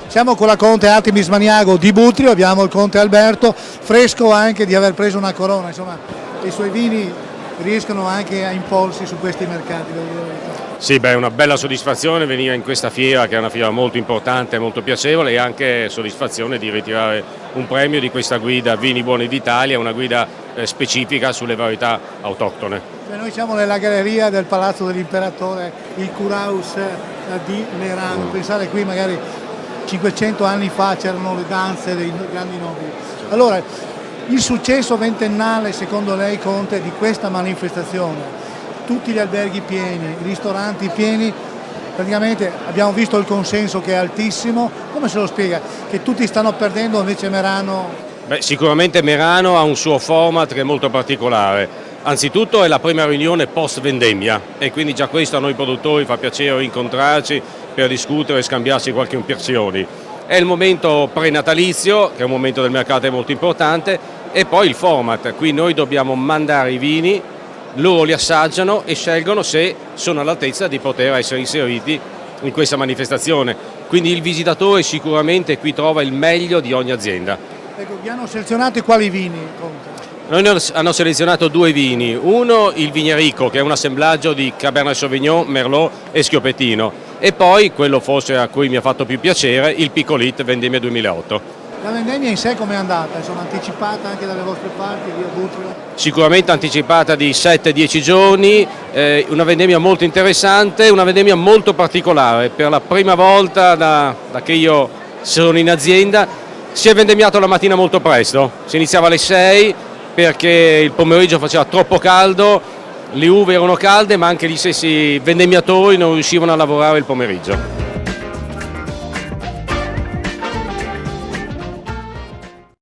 Siamo con la Conte Artemis Maniago di Butrio, abbiamo il Conte Alberto, fresco anche di aver preso una corona, insomma i suoi vini riescono anche a imporsi su questi mercati. Sì, beh, è una bella soddisfazione venire in questa fiera, che è una fiera molto importante e molto piacevole, e anche soddisfazione di ritirare un premio di questa guida Vini Buoni d'Italia, una guida specifica sulle varietà autoctone. Noi siamo nella galleria del Palazzo dell'Imperatore, il Kurhaus di Merano. Pensate, qui magari 500 anni fa c'erano le danze dei grandi nobili. Allora, il successo ventennale, secondo lei, Conte, di questa manifestazione, tutti gli alberghi pieni, i ristoranti pieni, praticamente abbiamo visto il consenso che è altissimo, come se lo spiega? Che tutti stanno perdendo, invece Merano... Beh, sicuramente Merano ha un suo format che è molto particolare. Anzitutto è la prima riunione post vendemmia e quindi già questo a noi produttori fa piacere incontrarci per discutere e scambiarsi qualche impressioni. È il momento prenatalizio, che è un momento del mercato molto importante, e poi il format. Qui noi dobbiamo mandare i vini, loro li assaggiano e scelgono se sono all'altezza di poter essere inseriti in questa manifestazione. Quindi il visitatore sicuramente qui trova il meglio di ogni azienda. Ecco, vi hanno selezionato quali vini, Conte? Noi hanno selezionato due vini, uno il Vignerico, che è un assemblaggio di Cabernet Sauvignon, Merlot e Schioppettino, e poi quello forse a cui mi ha fatto più piacere, il Piccolit Vendemmia 2008. La vendemmia in sé com'è andata? Insomma, anticipata anche dalle vostre parti, via Butrio? Sicuramente anticipata di 7-10 giorni, una vendemmia molto interessante, una vendemmia molto particolare. Per la prima volta da che io sono in azienda si è vendemmiato la mattina molto presto, si iniziava alle 6 perché il pomeriggio faceva troppo caldo, le uve erano calde ma anche gli stessi vendemmiatori non riuscivano a lavorare il pomeriggio.